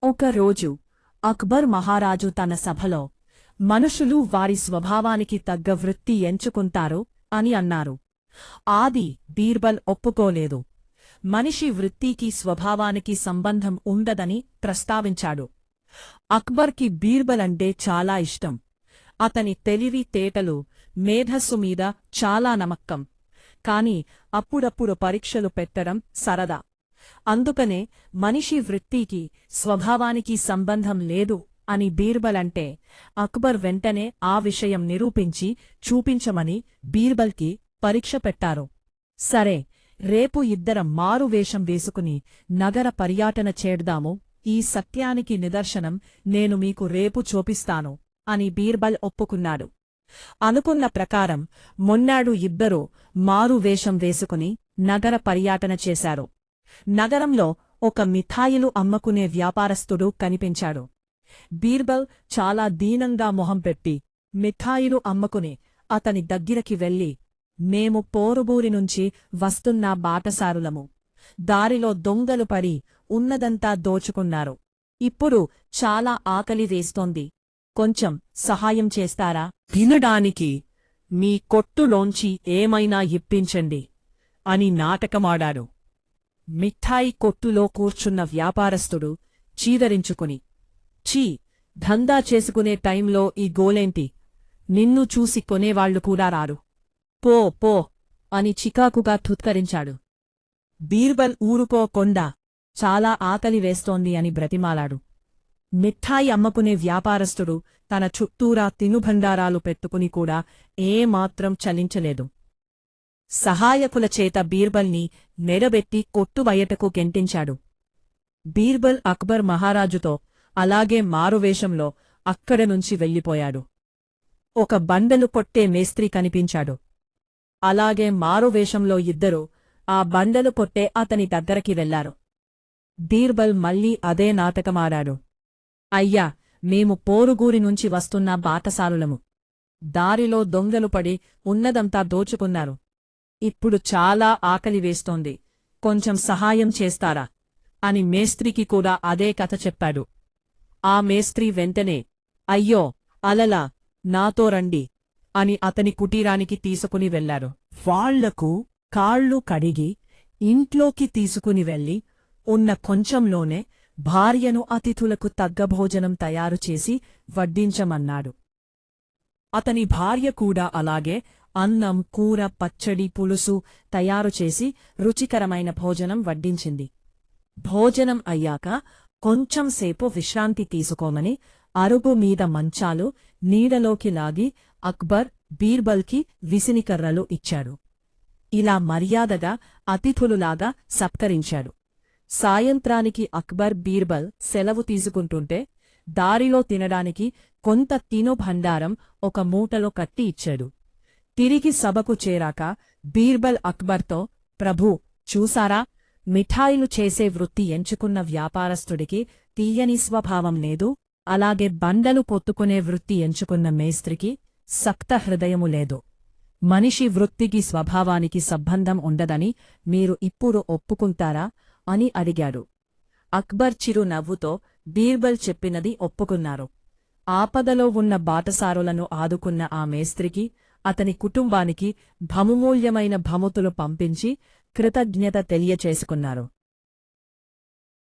ఒకరోజు అక్బర్ మహారాజు తన సభలో మనుషులు వారి స్వభావానికి తగ్గ వృత్తి ఎంచుకుంటారు అని అన్నారు. ఆది బీర్బల్ ఒప్పుకోలేదు. మనిషి వృత్తికి స్వభావానికి సంబంధం ఉండదని ప్రస్తావించాడు. అక్బర్కి బీర్బల్ అంటే చాలా ఇష్టం. అతని తెలివి తేటలు మేధస్సు మీద చాలా నమ్మకం. కాని అప్పుడప్పుడు పరీక్షలు పెట్టడం సరదా. అందుకనే మనిషి వృత్తికి స్వభావానికి సంబంధం లేదు అని బీర్బల్ అంటే అక్బర్ వెంటనే ఆ విషయం నిరూపించి చూపించమని బీర్బల్కి పరీక్ష పెట్టారు. సరే, రేపు ఇద్దరం మారువేషం వేసుకుని నగర పర్యాటన చేద్దాము. ఈ సత్యానికి నిదర్శనం నేను మీకు రేపు చూపిస్తాను అని బీర్బల్ ఒప్పుకున్నాడు. అనుకున్న ప్రకారం మొన్నాడు ఇద్దరూ మారువేషం వేసుకుని నగర పర్యాటన చేశారు. నగరంలో ఒక మిఠాయిలు అమ్మకునే వ్యాపారస్తుడు కనిపించాడు. బీర్బల్ చాలా దీనంగా మొహం పెట్టి మిఠాయిలు అమ్మకుని అతని దగ్గరికి వెళ్లి, మేము పోరుబూరినుంచి వస్తున్న బాటసారులము. దారిలో దొంగలు పడి ఉన్నదంతా దోచుకున్నారు. ఇప్పుడు చాలా ఆకలి వేస్తోంది. కొంచెం సహాయం చేస్తారా? తినడానికి మీ కొట్టులోంచి ఏమైనా ఇప్పించండి అని నాటకమాడాడు. మిఠాయి కొట్టులో కూర్చున్న వ్యాపారస్తుడు చీదరించుకుని, ఛీ, ధందా చేసుకునే టైంలో ఈ గోలేంటి? నిన్ను చూసి కొనేవాళ్లు కూడా రారు. పో పో అని చికాకుగా ఠుత్కరించాడు. బీర్బల్ ఊరుకోకుండా చాలా ఆకలి వేస్తోంది అని బ్రతిమాలాడు. మిఠాయి అమ్మకునే వ్యాపారస్తుడు తన చుట్టూరా తినుబండారాలు పెట్టుకుని కూడా ఏమాత్రం చలించలేదు. సహాయకుల చేత బీర్బల్ని మెడబెట్టి కొట్టు బయటకు గెంటించాడు. బీర్బల్ అక్బర్ మహారాజుతో అలాగే మారువేషంలో అక్కడి నుంచి వెళ్ళిపోయాడు. ఒక బండలు కొట్టే మేస్త్రి కనిపించాడు. అలాగే మారువేషంలో ఇద్దరూ ఆ బండలు కొట్టే అతని దగ్గరికి వెళ్లారు. బీర్బల్ మళ్లీ అదే నాటకమాడాడు. అయ్యా, మేము పోరుగూరి నుంచి వస్తున్న బాటసారులము. దారిలో దొంగలు పడి ఉన్నదంతా దోచుకున్నారు. ఇప్పుడు చాలా ఆకలి వేస్తోంది. కొంచెం సహాయం చేస్తారా అని మేస్త్రికి కూడా అదే కథ చెప్పాడు. ఆ మేస్త్రి వెంటనే, అయ్యో అలలా, నాతో రండి అని అతని కుటీరానికి తీసుకుని వెళ్లారు. వాళ్లకు కాళ్ళు కడిగి ఇంట్లోకి తీసుకుని వెళ్లి ఉన్న కొంచెంలోనే భార్యను అతిథులకు తగ్గ భోజనం తయారుచేసి వడ్డించమన్నాడు. అతని భార్య కూడా అలాగే అన్నం, కూర, పచ్చడి, పులుసు తయారుచేసి రుచికరమైన భోజనం వడ్డించింది. భోజనం అయ్యాక కొంచెంసేపు విశ్రాంతి తీసుకోమని అరుగు మీద మంచాలు నీడలోకి లాగి అక్బర్ బీర్బల్కి విసినికర్రలు ఇచ్చాడు. ఇలా మర్యాదగా అతిథులులాగా సత్కరించాడు. సాయంత్రానికి అక్బర్ బీర్బల్ సెలవు తీసుకుంటుంటే దారిలో తినడానికి కొంత తినుబండారం ఒక మూటలో కట్టి ఇచ్చాడు. తిరిగి సభకు చేరాక బీర్బల్ అక్బర్తో, ప్రభూ, చూసారా, మిఠాయిలు చేసే వృత్తి ఎంచుకున్న వ్యాపారస్తుడికి తీయని స్వభావం లేదు. అలాగే బండలు పొత్తుకునే వృత్తి ఎంచుకున్న మేస్త్రికి సక్త హృదయము లేదు. మనిషి వృత్తికి స్వభావానికి సంబంధం ఉండదని మీరు ఇప్పుడు ఒప్పుకుంటారా అని అడిగాడు. అక్బర్ చిరు నవ్వుతో బీర్బల్ చెప్పినది ఒప్పుకున్నారు. ఆపదలో ఉన్న బాటసారులను ఆదుకున్న ఆ మేస్త్రికి, అతని కుటుంబానికి బహుమూల్యమైన బహుమతులు పంపించి కృతజ్ఞత తెలియచేసుకున్నారు.